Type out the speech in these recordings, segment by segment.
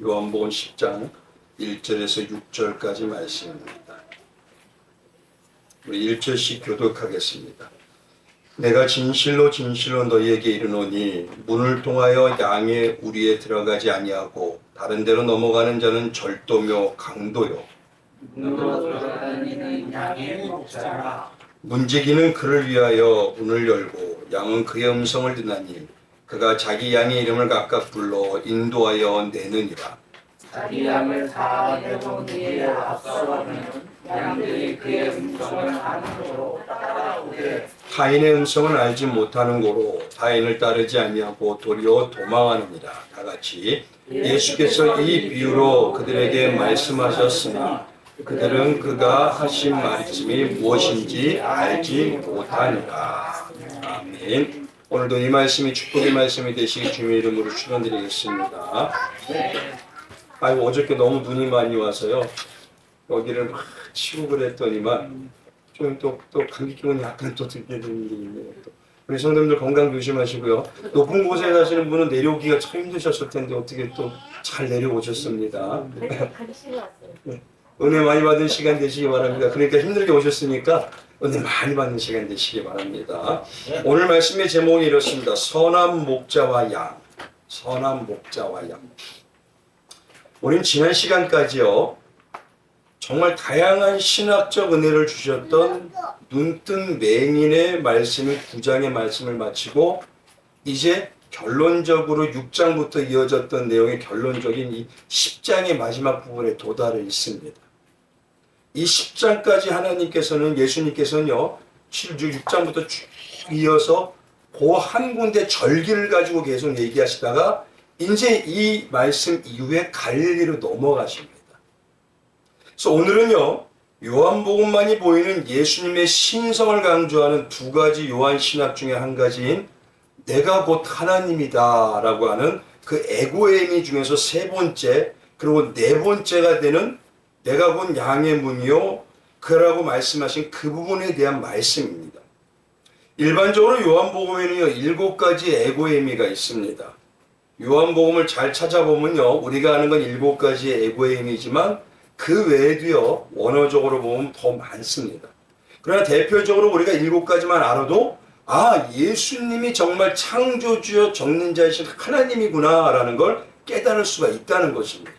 요한복음 10장 1절에서 6절까지 말씀입니다. 우리 1절씩 교독하겠습니다. 내가 진실로 진실로 너희에게 이르노니 문을 통하여 양의 우리에 들어가지 아니하고 다른 데로 넘어가는 자는 절도며 강도요 문으로 들어가는 이는 양의 목자라. 문지기는 그를 위하여 문을 열고 양은 그의 음성을 듣나니 그가 자기 양의 이름을 각각 불러 인도하여 내느니라. 자기 양을 다 내고 그에 앞서가면 양들이 그의 음성을 아는 고로 따라오되 타인의 음성을 알지 못하는 고로 타인을 따르지 아니하고 도리어 도망하느니라. 다 같이 예수께서 이 비유로 그들에게 말씀하셨으나 그들은 그가 하신 말씀이 무엇인지 알지 못하니라. 아멘. 오늘도 이 말씀이 축복의 말씀이 되시기 주님의 이름으로 축원드리겠습니다. 아이고 어저께 너무 눈이 많이 와서요. 여기를 막 치고 그랬더니만 좀 또 감기 기운이 약간 또 들게 되는 게 있네요. 또. 우리 성도님들 건강 조심하시고요. 높은 곳에 사시는 분은 내려오기가 참 힘드셨을 텐데 어떻게 또 잘 내려오셨습니다. 은혜 많이 받은 시간 되시기 바랍니다. 그러니까 힘들게 오셨으니까 은혜 많이 받는 시간 되시기 바랍니다. 오늘 말씀의 제목은 이렇습니다. 선한 목자와 양. 선한 목자와 양. 우린 지난 시간까지요. 정말 다양한 신학적 은혜를 주셨던 눈뜬 맹인의 말씀을 9장의 말씀을 마치고 이제 결론적으로 6장부터 이어졌던 내용의 결론적인 이 10장의 마지막 부분에 도달해 있습니다. 이 10장까지 하나님께서는 예수님께서는요 6장부터 쭉 이어서 그 한 군데 절기를 가지고 계속 얘기하시다가 이제 이 말씀 이후에 갈릴리로 넘어가십니다. 그래서 오늘은요 요한복음만이 보이는 예수님의 신성을 강조하는 두 가지 요한 신학 중에 한 가지인 내가 곧 하나님이다 라고 하는 그 에고의 중에서 세 번째 그리고 네 번째가 되는 내가 곧 양의 문이요 그라고 말씀하신 그 부분에 대한 말씀입니다. 일반적으로 요한복음에는요 7가지 에고의 의미가 있습니다. 요한복음을 잘 찾아보면요 우리가 아는 건 7가지의 에고의 의미지만 그 외에도요 원어적으로 보면 더 많습니다. 그러나 대표적으로 우리가 7가지만 알아도 예수님이 정말 창조주여 정린자이신 하나님이구나 라는 걸 깨달을 수가 있다는 것입니다.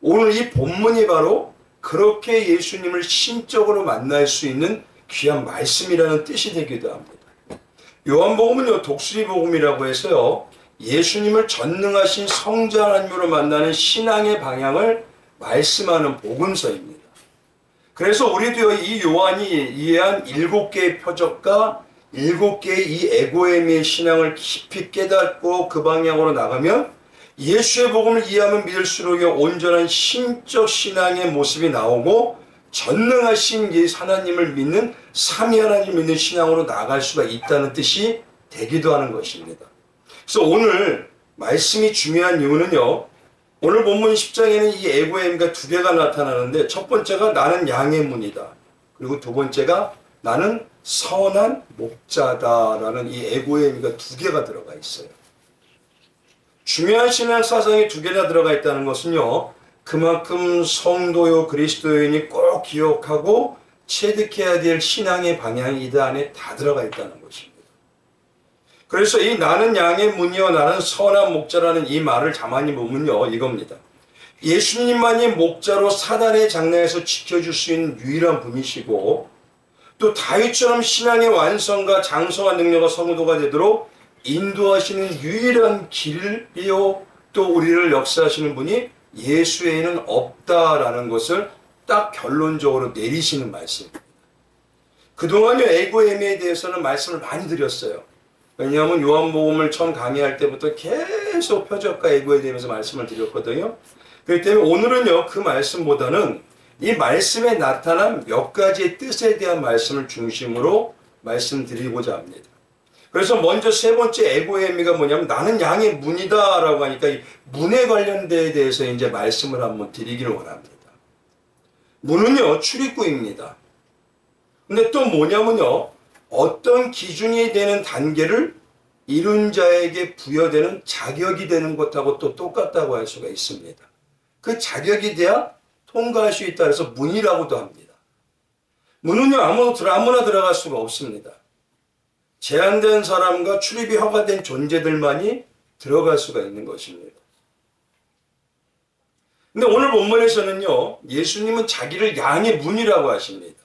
오늘 이 본문이 바로 그렇게 예수님을 신적으로 만날 수 있는 귀한 말씀이라는 뜻이 되기도 합니다. 요한복음은요 독수리 복음이라고 해서요 예수님을 전능하신 성자 하나님으로 만나는 신앙의 방향을 말씀하는 복음서입니다. 그래서 우리도 이 요한이 이해한 7개의 표적과 7개의 이 에고에미의 신앙을 깊이 깨닫고 그 방향으로 나가면 예수의 복음을 이해하면 믿을수록 온전한 신적 신앙의 모습이 나오고 전능하신 이 하나님을 믿는 삼위 하나님을 믿는 신앙으로 나아갈 수가 있다는 뜻이 되기도 하는 것입니다. 그래서 오늘 말씀이 중요한 이유는요. 오늘 본문 10장에는 이 에고의 의미가 두 개가 나타나는데 첫 번째가 나는 양의 문이다. 그리고 두 번째가 나는 선한 목자다라는 이 에고의 의미가 두 개가 들어가 있어요. 중요한 신앙 사상이 두 개나 들어가 있다는 것은요. 그만큼 성도요 그리스도인이 꼭 기억하고 체득해야 될 신앙의 방향이 이 안에 다 들어가 있다는 것입니다. 그래서 이 나는 양의 문이요 나는 선한 목자라는 이 말을 가만히 보면요 이겁니다. 예수님만이 목자로 사단의 장난에서 지켜줄 수 있는 유일한 분이시고 또 다윗처럼 신앙의 완성과 장성한 능력과 성도가 되도록 인도하시는 유일한 길이요 또 우리를 역사하시는 분이 예수 외에는 없다라는 것을 딱 결론적으로 내리시는 말씀입니다. 그동안요 에고에미에 대해서는 말씀을 많이 드렸어요. 왜냐하면 요한복음을 처음 강의할 때부터 계속 표적과 에고에 대해서 말씀을 드렸거든요. 그렇기 때문에 오늘은요 그 말씀보다는 이 말씀에 나타난 몇 가지의 뜻에 대한 말씀을 중심으로 말씀드리고자 합니다. 그래서 먼저 세 번째 에고의 의미가 뭐냐면 나는 양의 문이다 라고 하니까 이 문에 관련 데에 대해서 이제 말씀을 한번 드리기를 원합니다. 문은요 출입구입니다. 근데 또 뭐냐면요 어떤 기준이 되는 단계를 이룬 자에게 부여되는 자격이 되는 것하고 또 똑같다고 할 수가 있습니다. 그 자격이 돼야 통과할 수 있다 해서 문이라고도 합니다. 문은요, 아무나 들어갈 수가 없습니다. 제한된 사람과 출입이 허가된 존재들만이 들어갈 수가 있는 것입니다. 근데 오늘 본문에서는요, 예수님은 자기를 양의 문이라고 하십니다.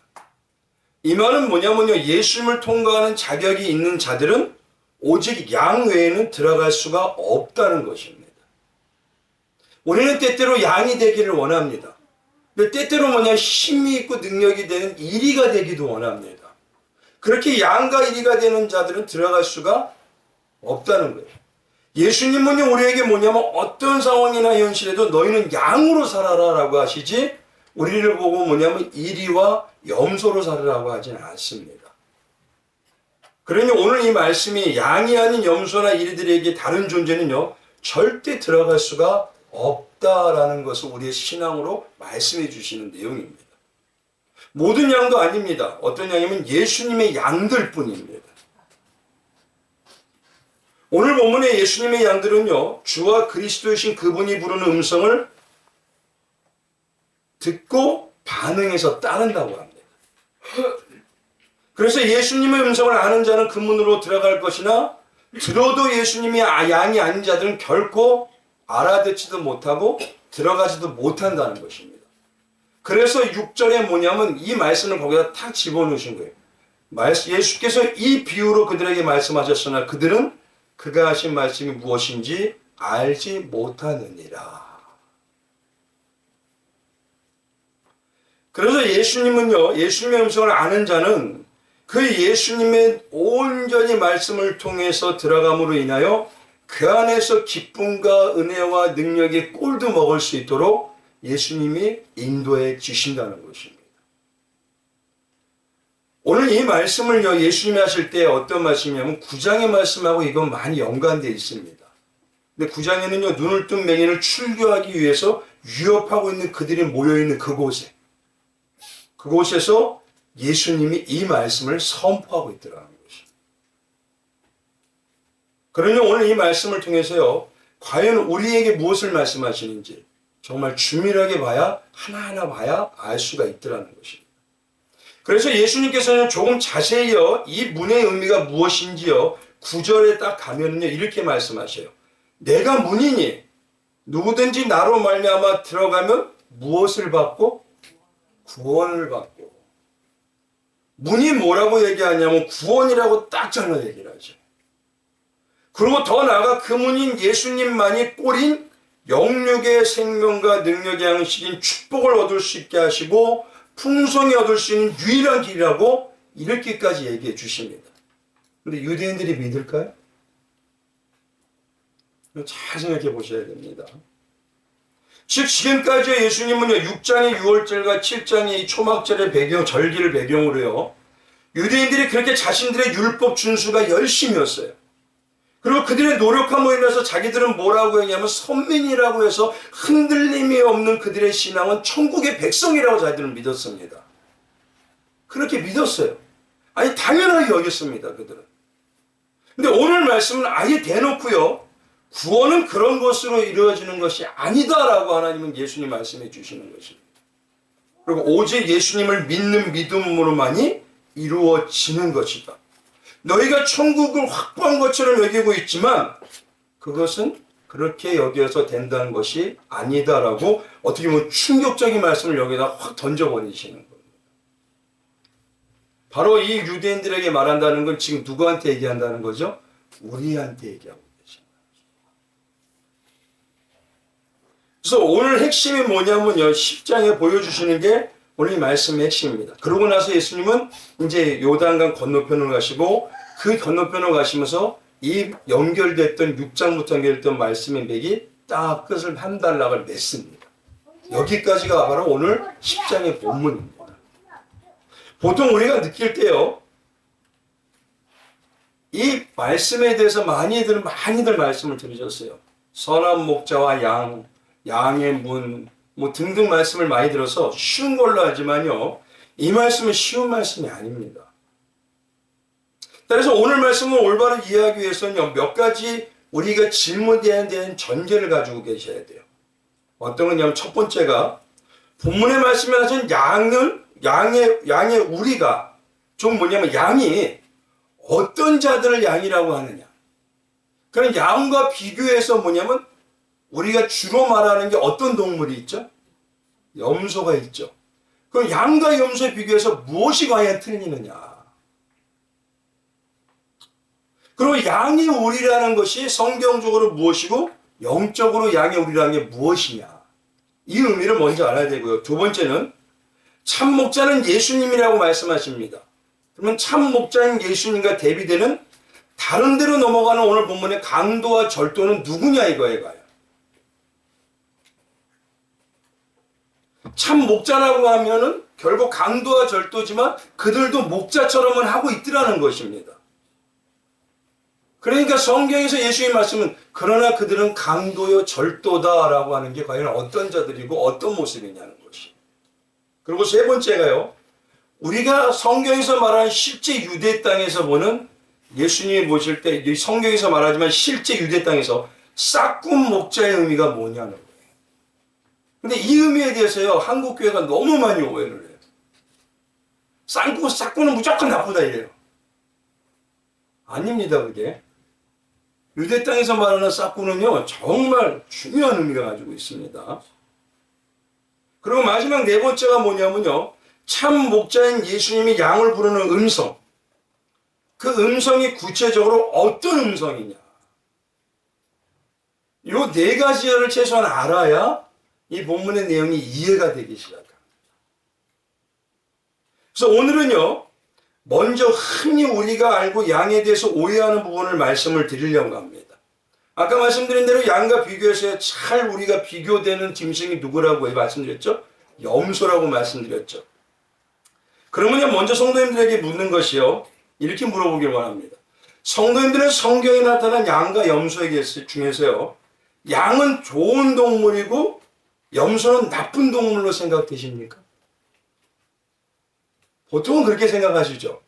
이 말은 뭐냐면요, 예수님을 통과하는 자격이 있는 자들은 오직 양 외에는 들어갈 수가 없다는 것입니다. 우리는 때때로 양이 되기를 원합니다. 근데 때때로 힘이 있고 능력이 되는 이리가 되기도 원합니다. 그렇게 양과 이리가 되는 자들은 들어갈 수가 없다는 거예요. 예수님은요, 우리에게 어떤 상황이나 현실에도 너희는 양으로 살아라 라고 하시지, 우리를 보고 이리와 염소로 살으라고 하지는 않습니다. 그러니 오늘 이 말씀이 양이 아닌 염소나 이리들에게 다른 존재는요, 절대 들어갈 수가 없다라는 것을 우리의 신앙으로 말씀해 주시는 내용입니다. 모든 양도 아닙니다. 어떤 양이면 예수님의 양들 뿐입니다. 오늘 본문의 예수님의 양들은요, 주와 그리스도이신 그분이 부르는 음성을 듣고 반응해서 따른다고 합니다. 그래서 예수님의 음성을 아는 자는 그 문으로 들어갈 것이나, 들어도 예수님이 양이 아닌 자들은 결코 알아듣지도 못하고 들어가지도 못한다는 것입니다. 그래서 6절에 이 말씀을 거기다 탁 집어넣으신 거예요. 예수께서 이 비유로 그들에게 말씀하셨으나 그들은 그가 하신 말씀이 무엇인지 알지 못하느니라. 그래서 예수님의 음성을 아는 자는 그 예수님의 온전히 말씀을 통해서 들어감으로 인하여 그 안에서 기쁨과 은혜와 능력의 꼴도 먹을 수 있도록 예수님이 인도해 주신다는 것입니다. 오늘 이 말씀을요, 예수님이 하실 때 어떤 말씀이냐면 9장의 말씀하고 이건 많이 연관되어 있습니다. 근데 9장에는요, 눈을 뜬 맹인을 출교하기 위해서 위협하고 있는 그들이 모여있는 그곳에서 예수님이 이 말씀을 선포하고 있더라는 것입니다. 그러니 오늘 이 말씀을 통해서요, 과연 우리에게 무엇을 말씀하시는지 정말 주밀하게 봐야, 하나하나 봐야 알 수가 있더라는 것입니다. 그래서 예수님께서는 조금 자세히요, 이 문의 의미가 무엇인지요, 9절에 딱 가면은요, 이렇게 말씀하셔요. 내가 문이니 누구든지 나로 말미암아 들어가면 무엇을 받고? 구원을 받고. 문이 뭐라고 얘기하냐면 구원이라고 딱 잘라 얘기를 하죠. 그리고 더 나아가 그 문인 예수님만이 꼴인 영육의 생명과 능력의 양식인 축복을 얻을 수 있게 하시고 풍성히 얻을 수 있는 유일한 길이라고 이렇게까지 얘기해 주십니다. 그런데 유대인들이 믿을까요? 잘 생각해 보셔야 됩니다. 즉 지금까지 예수님은요, 6장의 6월절과 7장의 이 초막절의 절기를 배경으로요, 유대인들이 그렇게 자신들의 율법 준수가 열심이었어요. 그리고 그들의 노력함으로 인해서 자기들은 뭐라고 했냐면 선민이라고 해서 흔들림이 없는 그들의 신앙은 천국의 백성이라고 자기들은 믿었습니다. 그렇게 믿었어요. 아니 당연하게 여겼습니다. 그들은. 근데 오늘 말씀은 아예 대놓고요, 구원은 그런 것으로 이루어지는 것이 아니다라고 하나님은 예수님 말씀해 주시는 것입니다. 그리고 오직 예수님을 믿는 믿음으로만이 이루어지는 것이다. 너희가 천국을 확보한 것처럼 여기고 있지만 그것은 그렇게 여겨서 된다는 것이 아니다라고 어떻게 보면 충격적인 말씀을 여기다 확 던져버리시는 겁니다. 바로 이 유대인들에게 말한다는 건 지금 누구한테 얘기한다는 거죠? 우리한테 얘기하고 계십니다. 그래서 오늘 핵심이 뭐냐면요, 10장에 보여주시는 게 오늘 이 말씀의 핵심입니다. 그러고 나서 예수님은 이제 요단강 건너편으로 가시고 그 건너편으로 가시면서 이 연결됐던 6장부터 연결됐던 말씀의 맥이 딱 끝을 한 단락을 맺습니다. 여기까지가 바로 오늘 10장의 본문입니다. 보통 우리가 느낄 때요, 이 말씀에 대해서 많이들 말씀을 들으셨어요. 선한 목자와 양의 문, 등등 말씀을 많이 들어서 쉬운 걸로 하지만요, 이 말씀은 쉬운 말씀이 아닙니다. 그래서 오늘 말씀을 올바로 이해하기 위해서는요, 몇 가지 우리가 질문해야 되는 전제를 가지고 계셔야 돼요. 어떤 거냐면 첫 번째가 본문의 말씀에 하신 양의 우리가 좀 뭐냐면 양이 어떤 자들을 양이라고 하느냐. 그런 양과 비교해서 뭐냐면 우리가 주로 말하는 게 어떤 동물이 있죠? 염소가 있죠. 그럼 양과 염소에 비교해서 무엇이 과연 틀리느냐? 그리고 양의 우리라는 것이 성경적으로 무엇이고 영적으로 양의 우리라는 게 무엇이냐? 이 의미를 먼저 알아야 되고요. 두 번째는 참 목자는 예수님이라고 말씀하십니다. 그러면 참 목자인 예수님과 대비되는 다른 데로 넘어가는 오늘 본문의 강도와 절도는 누구냐 이거에 가요. 참 목자라고 하면은 결국 강도와 절도지만 그들도 목자처럼은 하고 있더라는 것입니다. 그러니까 성경에서 예수님 말씀은 그러나 그들은 강도요 절도다라고 하는 게 과연 어떤 자들이고 어떤 모습이냐는 것이. 그리고 세 번째가요. 우리가 성경에서 말하는 실제 유대 땅에서 보는 예수님이 보실 때 성경에서 말하지만 실제 유대 땅에서 싹군 목자의 의미가 뭐냐는 거예요. 근데 이 의미에 대해서요. 한국 교회가 너무 많이 오해를 해요. 싹군은 무조건 나쁘다 이래요. 아닙니다 그게. 유대 땅에서 말하는 싹군은요. 정말 중요한 의미가 가지고 있습니다. 그리고 마지막 네 번째가 뭐냐면요. 참 목자인 예수님이 양을 부르는 음성. 그 음성이 구체적으로 어떤 음성이냐. 이 네 가지를 최소한 알아야 이 본문의 내용이 이해가 되기 시작합니다. 그래서 오늘은요. 먼저 흔히 우리가 알고 양에 대해서 오해하는 부분을 말씀을 드리려고 합니다. 아까 말씀드린 대로 양과 비교해서 잘 우리가 비교되는 짐승이 누구라고 말씀드렸죠? 염소라고 말씀드렸죠. 그러면 먼저 성도님들에게 묻는 것이요. 이렇게 물어보길 원합니다. 성도님들은 성경에 나타난 양과 염소에 중에서요. 양은 좋은 동물이고 염소는 나쁜 동물로 생각되십니까? 보통은 그렇게 생각하시죠.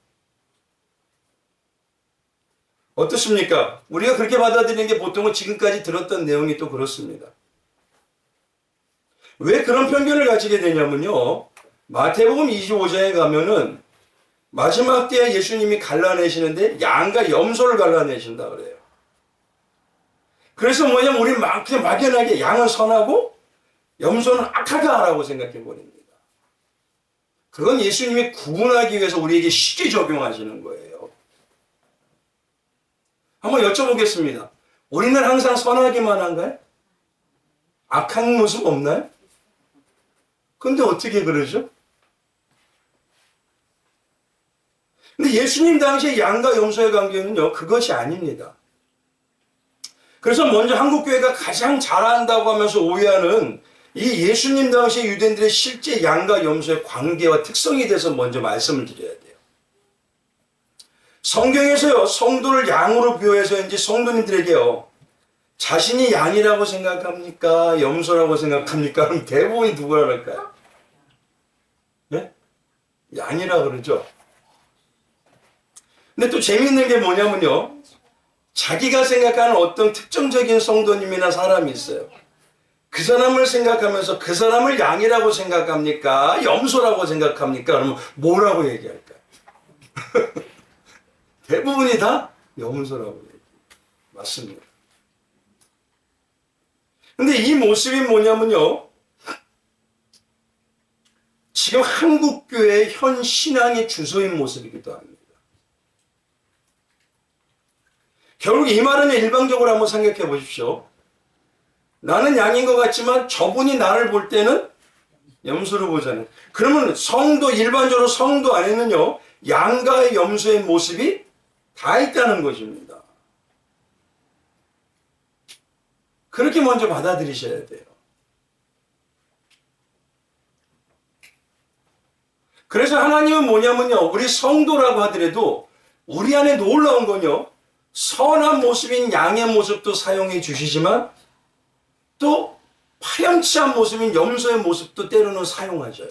어떻습니까? 우리가 그렇게 받아들이는 게 보통은 지금까지 들었던 내용이 또 그렇습니다. 왜 그런 편견을 가지게 되냐면요. 마태복음 25장에 가면은 마지막 때에 예수님이 갈라내시는데 양과 염소를 갈라내신다 그래요. 그래서 뭐냐면 우리 그냥 막연하게 양은 선하고 염소는 악하다라고 생각해 버립니다. 그건 예수님이 구분하기 위해서 우리에게 쉽게 적용하시는 거예요. 한번 여쭤보겠습니다. 우리는 항상 선하기만 한가요? 악한 모습 없나요? 근데 어떻게 그러죠? 근데 예수님 당시에 양과 염소의 관계는요, 그것이 아닙니다. 그래서 먼저 한국교회가 가장 잘한다고 하면서 오해하는 이 예수님 당시 유대인들의 실제 양과 염소의 관계와 특성에 대해서 먼저 말씀을 드려야 돼요. 성경에서요, 성도를 양으로 비유해서인지 성도님들에게요, 자신이 양이라고 생각합니까? 염소라고 생각합니까? 그럼 대부분이 누구라 그럴까요? 네? 양이라 그러죠. 근데 또 재미있는 게 뭐냐면요, 자기가 생각하는 어떤 특정적인 성도님이나 사람이 있어요. 그 사람을 생각하면서 그 사람을 양이라고 생각합니까? 염소라고 생각합니까? 그러면 뭐라고 얘기할까요? 대부분이 다 염소라고 얘기해요. 맞습니다. 근데 이 모습이 뭐냐면요. 지금 한국교회의 현 신앙의 주소인 모습이기도 합니다. 결국 이 말은 일방적으로 한번 생각해 보십시오. 나는 양인 것 같지만 저분이 나를 볼 때는 염소로 보잖아요. 그러면 일반적으로 성도 안에는요, 양과 염소의 모습이 다 있다는 것입니다. 그렇게 먼저 받아들이셔야 돼요. 그래서 하나님은 뭐냐면요, 우리 성도라고 하더라도 우리 안에 놀라운 건요, 선한 모습인 양의 모습도 사용해 주시지만 또 파렴치한 모습인 염소의 모습도 때로는 사용하셔요.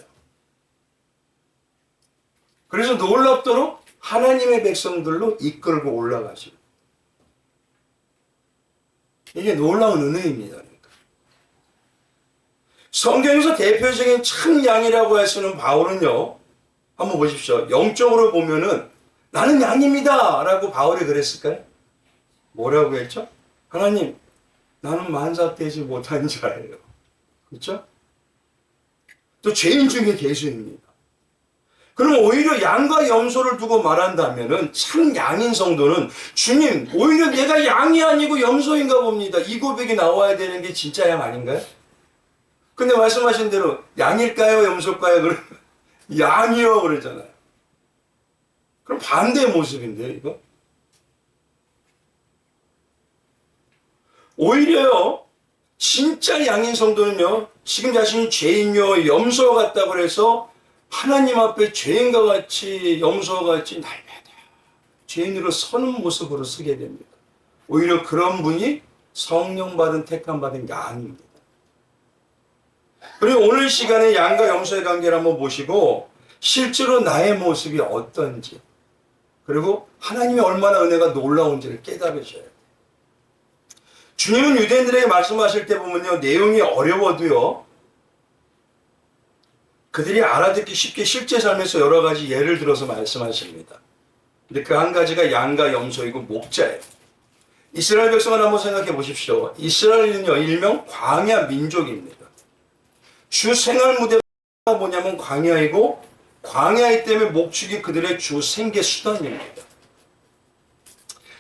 그래서 놀랍도록 하나님의 백성들로 이끌고 올라가시고, 이게 놀라운 은혜입니다. 그러니까. 성경에서 대표적인 참 양이라고 할 수 있는 바울은요, 한번 보십시오. 영적으로 보면은 나는 양입니다 라고 바울이 그랬을까요? 뭐라고 했죠? 하나님, 나는 만삭되지 못한 자예요. 그렇죠? 또 죄인 중에 계수입니다. 그럼 오히려 양과 염소를 두고 말한다면은 참 양인 성도는 주님, 오히려 내가 양이 아니고 염소인가 봅니다. 이 고백이 나와야 되는 게 진짜 양 아닌가요? 근데 말씀하신 대로 양일까요? 염소일까요? 그러면 양이요 그러잖아요. 그럼 반대의 모습인데요, 이거? 오히려요, 진짜 양인 성도는요, 지금 자신이 죄인요, 염소 같다고 해서 하나님 앞에 죄인과 같이, 염소와 같이 날마다 죄인으로 서는 모습으로 쓰게 됩니다. 오히려 그런 분이 성령 받은, 택함 받은 양입니다. 그리고 오늘 시간에 양과 염소의 관계를 한번 보시고, 실제로 나의 모습이 어떤지, 그리고 하나님의 얼마나 은혜가 놀라운지를 깨달으셔야 돼요. 주님은 유대인들에게 말씀하실 때 보면요, 내용이 어려워도요, 그들이 알아듣기 쉽게 실제 삶에서 여러 가지 예를 들어서 말씀하십니다. 근데 그 한 가지가 양과 염소이고 목자예요. 이스라엘 백성을 한번 생각해 보십시오. 이스라엘은요, 일명 광야 민족입니다. 주 생활 무대가 뭐냐면 광야이고, 광야이기 때문에 목축이 그들의 주 생계 수단입니다.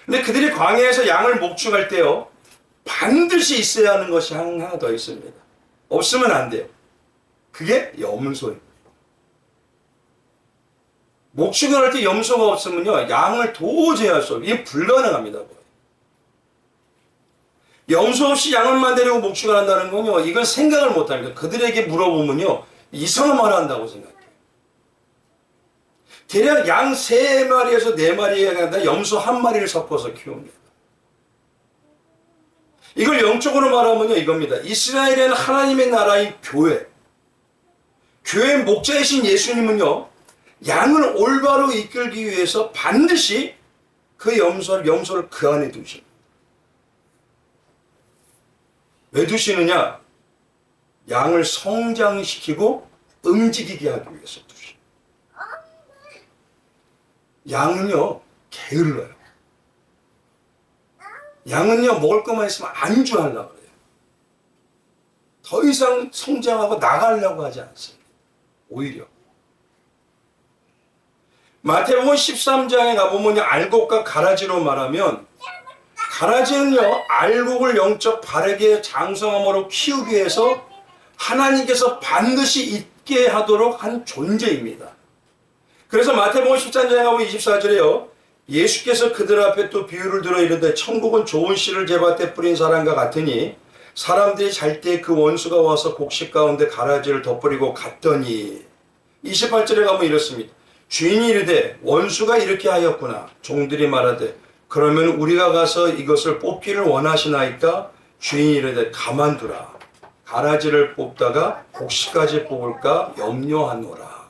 근데 그들이 광야에서 양을 목축할 때요, 반드시 있어야 하는 것이 하나 더 있습니다. 없으면 안 돼요. 그게 염소입니다. 목축을 할 때 염소가 없으면요, 양을 도저히 할 수 없어요. 이게 불가능합니다. 염소 없이 양을 만들려고 목축을 한다는 건요, 이건 생각을 못 합니다. 그들에게 물어보면요, 이상한 말을 한다고 생각해요. 대략 양 3마리에서 4마리가 아니라 염소 1마리를 섞어서 키웁니다. 이걸 영적으로 말하면요, 이겁니다. 이스라엘은 하나님의 나라인 교회. 교회의 목자이신 예수님은요, 양을 올바로 이끌기 위해서 반드시 그 염소를 그 안에 두십니다. 왜 두시느냐? 양을 성장시키고 움직이게 하기 위해서 두십니다. 양은요, 게을러요. 양은요, 먹을 것만 있으면 안주하려고 그래요. 더 이상 성장하고 나가려고 하지 않습니다. 오히려. 마태복음 13장에 가보면 알곡과 가라지로 말하면, 가라지는요, 알곡을 영적 바르게 장성함으로 키우기 위해서 하나님께서 반드시 있게 하도록 한 존재입니다. 그래서 마태복음 13장에 가보면 24절에요, 예수께서 그들 앞에 또 비유를 들어 이르되 천국은 좋은 씨를 제밭에 뿌린 사람과 같으니 사람들이 잘 때 그 원수가 와서 곡식 가운데 가라지를 덧버리고 갔더니, 28절에 가면 이렇습니다. 주인이 이르되 원수가 이렇게 하였구나. 종들이 말하되 그러면 우리가 가서 이것을 뽑기를 원하시나이까? 주인이 이르되 가만두라. 가라지를 뽑다가 곡식까지 뽑을까 염려하노라.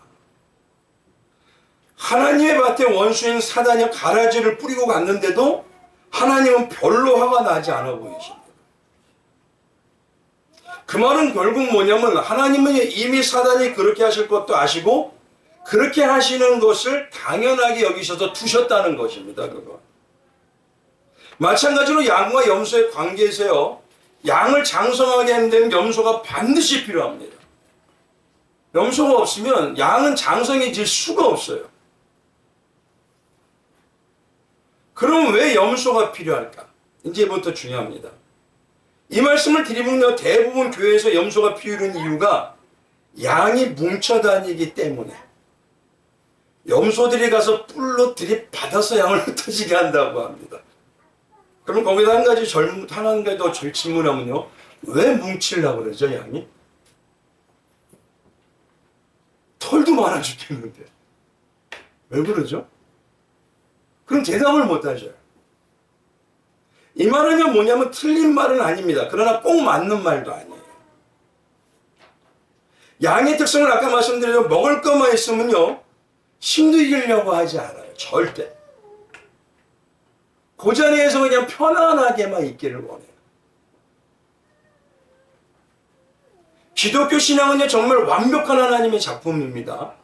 하나님의 밭에 원수인 사단이 가라지를 뿌리고 갔는데도 하나님은 별로 화가 나지 않아 보이십니다. 그 말은 결국 뭐냐면 하나님은 이미 사단이 그렇게 하실 것도 아시고 그렇게 하시는 것을 당연하게 여기셔서 두셨다는 것입니다. 그거. 마찬가지로 양과 염소의 관계에서요, 양을 장성하게 하는 데는 염소가 반드시 필요합니다. 염소가 없으면 양은 장성해질 수가 없어요. 그럼 왜 염소가 필요할까? 이제부터 중요합니다. 이 말씀을 드리면요, 대부분 교회에서 염소가 필요한 이유가 양이 뭉쳐 다니기 때문에, 염소들이 가서 뿔로 들이받아서 양을 흩어지게 한다고 합니다. 그럼 거기다 한 가지 더 질문하면요, 왜 뭉치려고 그러죠, 양이? 털도 많아 죽겠는데 왜 그러죠? 그럼 대답을 못 하셔요. 이 말은요, 뭐냐면 틀린 말은 아닙니다. 그러나 꼭 맞는 말도 아니에요. 양의 특성을 아까 말씀드린 먹을 것만 있으면요, 힘들려고 하지 않아요. 절대. 그 자리에서 그냥 편안하게만 있기를 원해요. 기독교 신앙은요, 정말 완벽한 하나님의 작품입니다.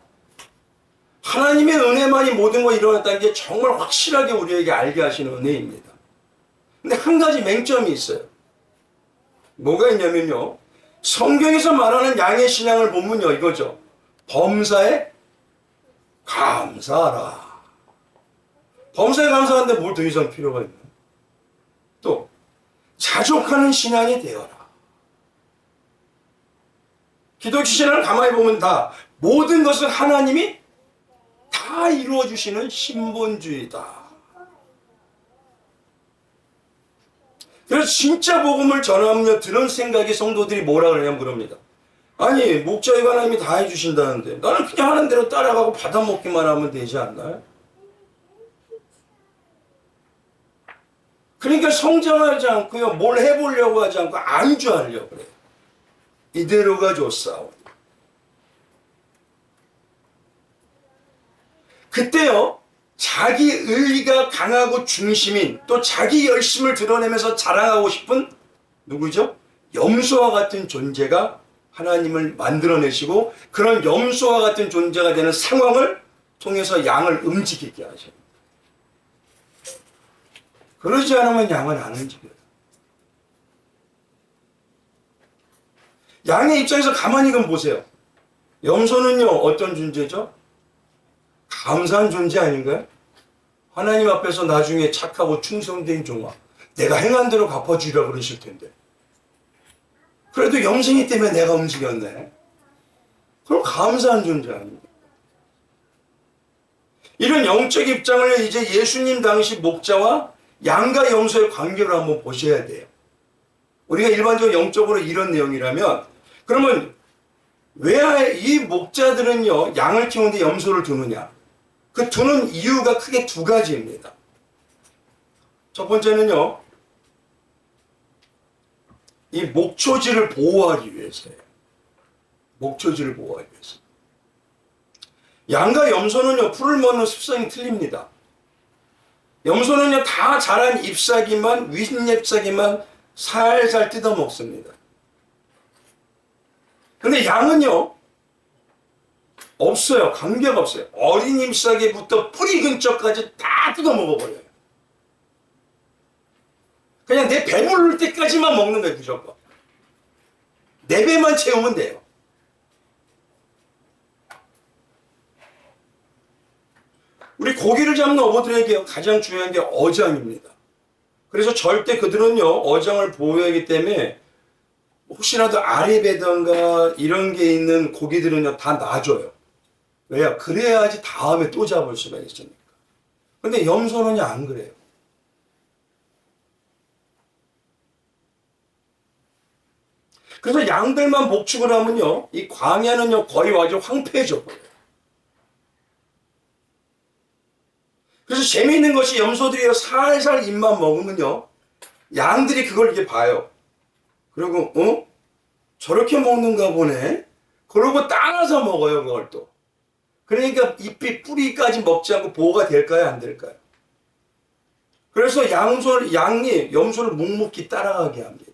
하나님의 은혜만이 모든 걸 일어났다는 게 정말 확실하게 우리에게 알게 하시는 은혜입니다. 근데 한 가지 맹점이 있어요. 뭐가 있냐면요, 성경에서 말하는 양의 신앙을 보면요, 이거죠. 범사에 감사하라. 범사에 감사하는데 뭘 더 이상 필요가 있나요? 또 자족하는 신앙이 되어라. 기독교 신앙을 가만히 보면 다 모든 것을 하나님이 다 이루어 주시는 신본주의다. 그래서 진짜 복음을 전하며 드는 생각이 성도들이 뭐라 그러냐면 그럽니다. 아니, 목자이가 하나님이 다 해주신다는데 나는 그냥 하는 대로 따라가고 받아먹기만 하면 되지 않나요? 그러니까 성장하지 않고요, 뭘 해보려고 하지 않고 안주하려고 그래요. 이대로가 좋사오. 그때요, 자기 의리가 강하고 중심인, 또 자기 열심을 드러내면서 자랑하고 싶은 누구죠? 염소와 같은 존재가 하나님을 만들어내시고 그런 염소와 같은 존재가 되는 상황을 통해서 양을 움직이게 하셔요. 그러지 않으면 양은 안 움직여요. 양의 입장에서 가만히 좀 보세요. 염소는요, 어떤 존재죠? 감사한 존재 아닌가요? 하나님 앞에서 나중에 착하고 충성된 종아, 내가 행한 대로 갚아주리라 그러실 텐데. 그래도 염생이 때문에 내가 움직였네. 그럼 감사한 존재 아닙니까? 이런 영적 입장을 이제 예수님 당시 목자와 양과 염소의 관계를 한번 보셔야 돼요. 우리가 일반적으로 영적으로 이런 내용이라면, 그러면 왜 이 목자들은요, 양을 키우는데 염소를 두느냐? 그 두는 이유가 크게 두 가지입니다. 첫 번째는요, 이 목초지를 보호하기 위해서예요. 목초지를 보호하기 위해서. 양과 염소는요, 풀을 먹는 습성이 틀립니다. 염소는요, 다 자란 잎사귀만, 윗잎사귀만 살살 뜯어 먹습니다. 근데 양은요, 없어요. 관계가 없어요. 어린 잎사귀부터 뿌리 근처까지 다 뜯어 먹어버려요. 그냥 내 배부를 때까지만 먹는 거예요, 무조건. 내 배만 채우면 돼요. 우리 고기를 잡는 어부들에게 가장 중요한 게 어장입니다. 그래서 절대 그들은요, 어장을 보호하기 때문에 혹시라도 아래배던가 이런 게 있는 고기들은요, 다 놔줘요. 왜요? 그래야지 다음에 또 잡을 수가 있으니까. 근데 염소는요, 안 그래요. 그래서 양들만 목축을 하면요, 이 광야는요, 거의 완전 황폐해져 버려요. 그래서 재미있는 것이 염소들이 살살 입만 먹으면요, 양들이 그걸 이렇게 봐요. 그리고, 저렇게 먹는가 보네? 그러고 따라서 먹어요, 그걸 또. 그러니까 잎이 뿌리까지 먹지 않고 보호가 될까요, 안 될까요? 그래서 양이 염소를 묵묵히 따라가게 합니다.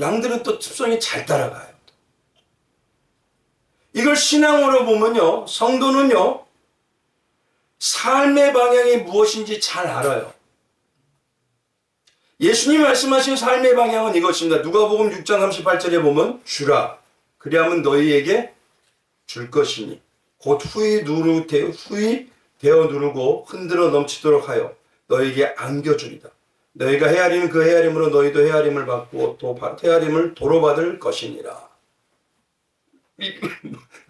양들은 또 특성이 잘 따라가요. 이걸 신앙으로 보면요, 성도는요, 삶의 방향이 무엇인지 잘 알아요. 예수님 말씀하신 삶의 방향은 이것입니다. 누가복음 6장 38절에 보면 주라, 그리하면 너희에게 줄 것이니 곧 후히 되어 누르고 흔들어 넘치도록 하여 너희에게 안겨주리다. 너희가 헤아리는 그 헤아림으로 너희도 헤아림을 받고 또 헤아림을 도로 받을 것이니라.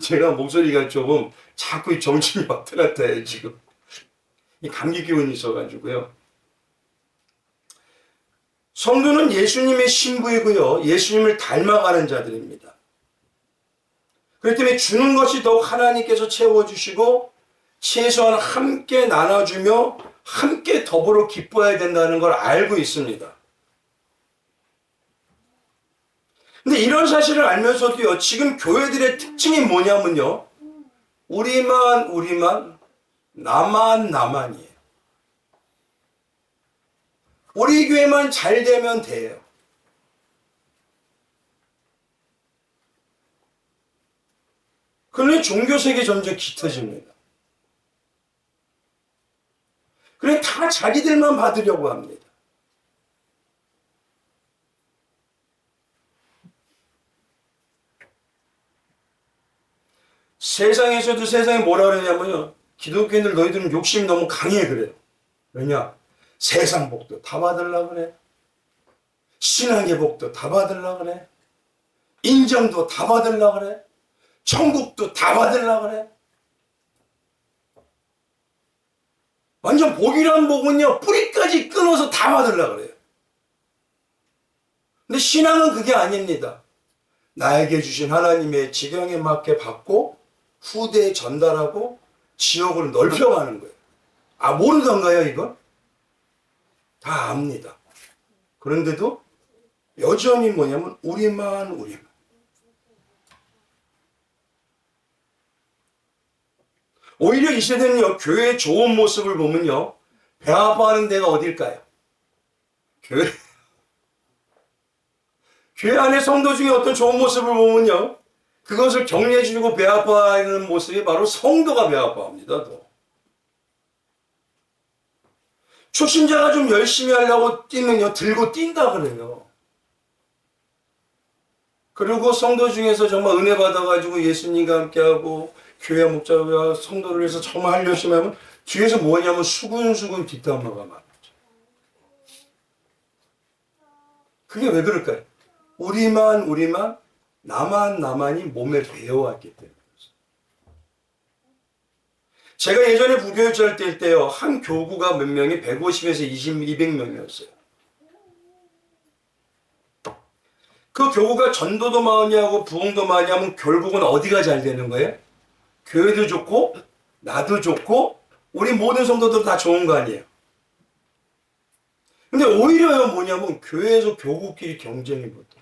제가 목소리가 조금 자꾸 정신이 왔다 갔다 해요, 지금. 이 감기 기운이 있어가지고요. 성도는 예수님의 신부이고요, 예수님을 닮아가는 자들입니다. 그렇기 때문에 주는 것이 더욱 하나님께서 채워주시고 최소한 함께 나눠주며 함께 더불어 기뻐해야 된다는 걸 알고 있습니다. 근데 이런 사실을 알면서도요, 지금 교회들의 특징이 뭐냐면요, 우리만, 나만이에요. 우리 교회만 잘 되면 돼요. 그러니 종교색이 점점 짙어집니다. 그래 다 자기들만 받으려고 합니다. 세상에서도 세상에 뭐라 그러냐면요. 기독교인들 너희들은 욕심이 너무 강해 그래요. 왜냐? 세상 복도 다 받으려고 그래. 신앙의 복도 다 받으려고 그래. 인정도 다 받으려고 그래. 천국도 다 받으려고 그래. 완전 복이란 복은요. 뿌리까지 끊어서 다 받으려고 그래요. 근데 신앙은 그게 아닙니다. 나에게 주신 하나님의 지경에 맞게 받고 후대에 전달하고 지역을 넓혀가는 거예요. 아, 모르던가요, 이건? 다 압니다. 그런데도 여전히 뭐냐면, 우리만. 오히려 이 세대는요, 교회의 좋은 모습을 보면요, 배 아파하는 데가 어딜까요? 교회 안에 성도 중에 어떤 좋은 모습을 보면요, 그것을 격려해주고 배 아파하는 모습이 바로 성도가 배 아파합니다, 또. 초신자가 좀 열심히 하려고 뛰면요, 들고 뛴다 그래요. 그리고 성도 중에서 정말 은혜 받아가지고 예수님과 함께하고 교회 목자와 성도를 위해서 정말 할 열심히 하면 뒤에서 뭐냐면 수근수근 뒷담화가 많죠. 그게 왜 그럴까요? 우리만 나만이 몸에 배어왔기 때문에. 제가 예전에 부교육자 할 때요, 한 교구가 몇 명이 150에서 200명이었어요. 그 교구가 전도도 많이 하고 부흥도 많이 하면 결국은 어디가 잘 되는 거예요? 교회도 좋고 나도 좋고 우리 모든 성도들 다 좋은 거 아니에요. 근데 오히려요 뭐냐면 교회에서 교구끼리 경쟁이 붙어.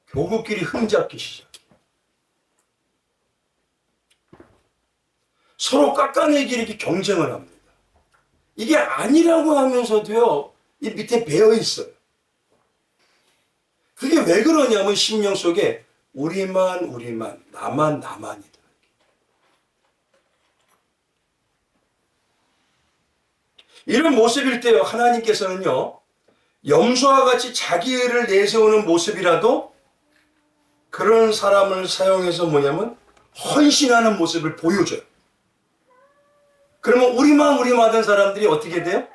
교구끼리 흠잡기 시작. 서로 깎아내기 이렇게 경쟁을 합니다. 이게 아니라고 하면서도요, 이 밑에 배어 있어요. 그게 왜 그러냐면 심령 속에 우리만, 나만이다. 이런 모습일 때요, 하나님께서는요, 염소와 같이 자기 의를 내세우는 모습이라도 그런 사람을 사용해서 뭐냐면 헌신하는 모습을 보여줘요. 그러면 우리만 하던 사람들이 어떻게 돼요?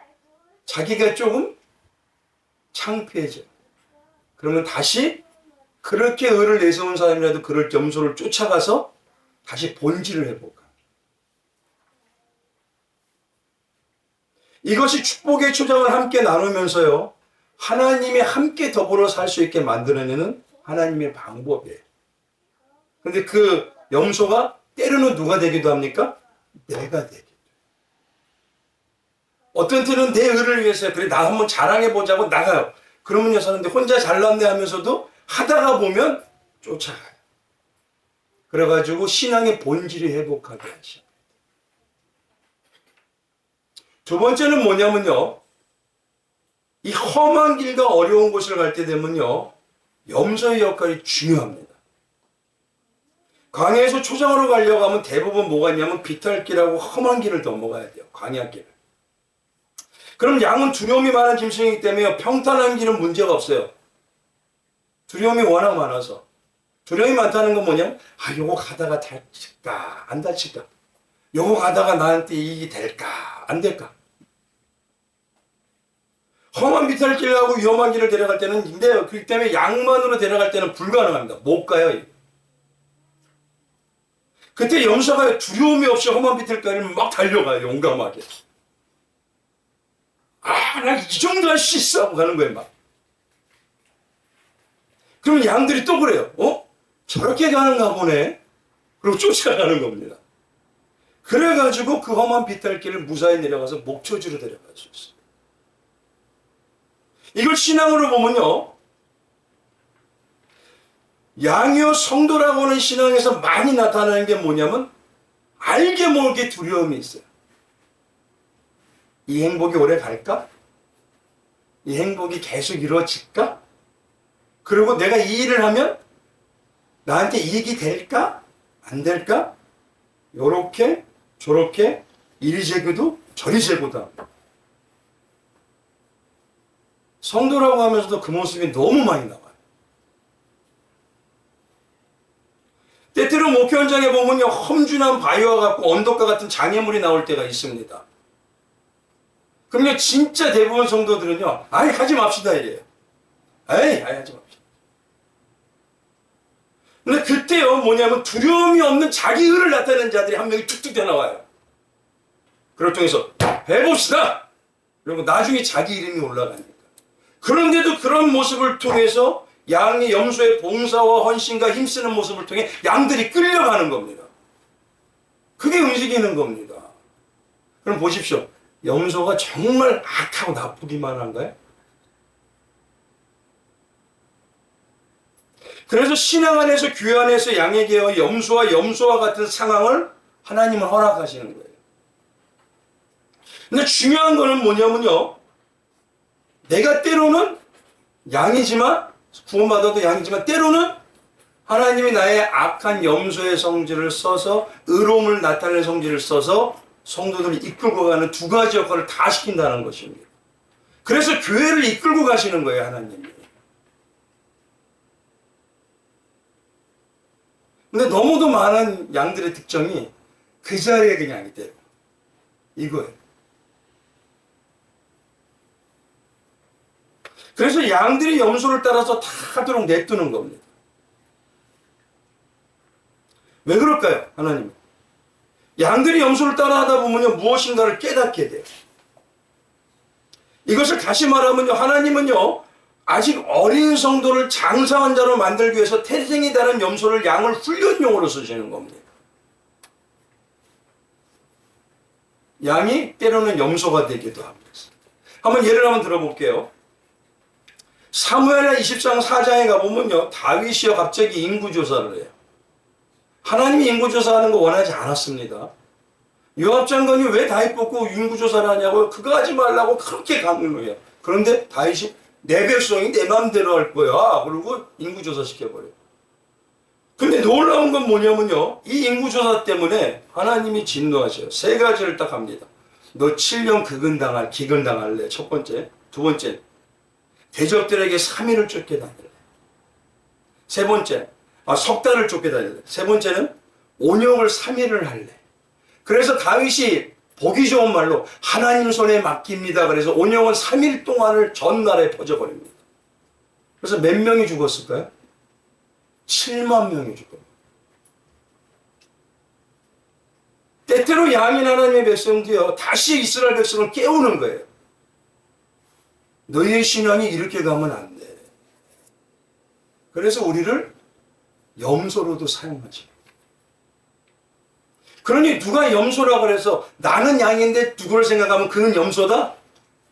자기가 조금 창피해져요. 그러면 다시 그렇게 의를 내세운 사람이라도 그럴 염소를 쫓아가서 다시 본질을 회복합니다. 이것이 축복의 초장을 함께 나누면서요, 하나님이 함께 더불어 살 수 있게 만들어내는 하나님의 방법이에요. 근데 그 염소가 때로는 누가 되기도 합니까? 내가 되기도. 어떤 때는 내 의를 위해서 그래 나 한번 자랑해보자고 나가요. 그러면 요 사람들 혼자 잘났네 하면서도 하다가 보면 쫓아가요. 그래가지고 신앙의 본질이 회복하게 하죠. 두 번째는 뭐냐면요, 이 험한 길과 어려운 곳을 갈 때 되면요, 염소의 역할이 중요합니다. 광야에서 초장으로 가려고 하면 대부분 뭐가 있냐면 비탈길하고 험한 길을 넘어가야 돼요. 광야길을. 그럼 양은 두려움이 많은 짐승이기 때문에 평탄한 길은 문제가 없어요. 두려움이 워낙 많아서. 두려움이 많다는 건 뭐냐면, 아, 요거 가다가 다칠까, 안 다칠까? 요거 가다가 나한테 이익이 될까, 안 될까? 험한 비탈길하고 위험한 길을 데려갈 때는, 근데 그렇기 때문에 양만으로 데려갈 때는 불가능합니다. 못 가요. 그때 염소가 두려움이 없이 험한 비탈길을 막 달려가요. 용감하게. 아, 나 이 정도 할 수 있어 하고 가는 거예요, 막. 그러면 양들이 또 그래요. 저렇게 가는가 보네. 그리고 쫓아가는 겁니다. 그래가지고 그 험한 비탈길을 무사히 내려가서 목초지로 데려갈 수 있어요. 이걸 신앙으로 보면요, 양이요 성도라고 하는 신앙에서 많이 나타나는 게 뭐냐면 알게 모르게 두려움이 있어요. 이 행복이 오래 갈까? 이 행복이 계속 이루어질까? 그리고 내가 이 일을 하면 나한테 이익이 될까? 안 될까? 요렇게 저렇게 이리 재고도 저리 재고다. 성도라고 하면서도 그 모습이 너무 많이 나와요. 때때로 목회 현장에 보면요, 험준한 바위와 같고 언덕과 같은 장애물이 나올 때가 있습니다. 그럼요, 진짜 대부분 성도들은요, 아이, 하지 맙시다, 이래요. 에이, 아이, 하지 맙시다. 근데 그때요, 뭐냐면 두려움이 없는 자기 의를 나타내는 자들이 한 명이 툭툭 튀어나와요. 그걸 통해서 해봅시다! 그리고 나중에 자기 이름이 올라가니까. 그런데도 그런 모습을 통해서 양의 염소의 봉사와 헌신과 힘쓰는 모습을 통해 양들이 끌려가는 겁니다. 그게 움직이는 겁니다. 그럼 보십시오. 염소가 정말 악하고 나쁘기만 한가요? 그래서 신앙 안에서 교회 안에서 양에게요, 염소와 같은 상황을 하나님은 허락하시는 거예요. 근데 중요한 거는 뭐냐면요, 내가 때로는 양이지만, 구원받아도 양이지만 때로는 하나님이 나의 악한 염소의 성질을 써서 의로움을 나타내는 성질을 써서 성도들을 이끌고 가는 두 가지 역할을 다 시킨다는 것입니다. 그래서 교회를 이끌고 가시는 거예요, 하나님이. 근데 너무도 많은 양들의 특징이 그 자리에 그냥 있대요. 이거예요. 그래서 양들이 염소를 따라서 다 하도록 내두는 겁니다. 왜 그럴까요, 하나님? 양들이 염소를 따라하다 보면요, 무엇인가를 깨닫게 돼요. 이것을 다시 말하면요, 하나님은요, 아직 어린 성도를 장성한 자로 만들기 위해서 태생이 다른 염소를 양을 훈련용으로 쓰시는 겁니다. 양이 때로는 염소가 되기도 합니다. 한번 예를 한번 들어볼게요. 사무엘하 24장 4장에 가보면요, 다윗이요 갑자기 인구조사를 해요. 하나님이 인구조사하는 거 원하지 않았습니다. 요압 장관이 왜 다윗 뽑고 인구조사를 하냐고요? 그거 하지 말라고 그렇게 강요해요. 그런데 다윗이 내 백성이 내 마음대로 할 거야. 그리고 인구조사 시켜버려요. 근데 놀라운 건 뭐냐면요, 이 인구조사 때문에 하나님이 진노하셔요. 세 가지를 딱 합니다. 너 7년 기근당할래. 첫 번째. 두 번째, 대적들에게 3일을 쫓겨다닐래. 세 번째, 석 달을 쫓겨다닐래. 세 번째는 온영을 3일을 할래. 그래서 다윗이 보기 좋은 말로 하나님 손에 맡깁니다. 그래서 온영은 3일 동안을 전날에 퍼져버립니다. 그래서 몇 명이 죽었을까요? 7만 명이 죽었습니다. 때때로 양인 하나님의 백성도요, 다시 이스라엘 백성을 깨우는 거예요. 너희의 신앙이 이렇게 가면 안 돼. 그래서 우리를 염소로도 사용하지. 그러니 누가 염소라고 해서 나는 양인데 누구를 생각하면 그는 염소다?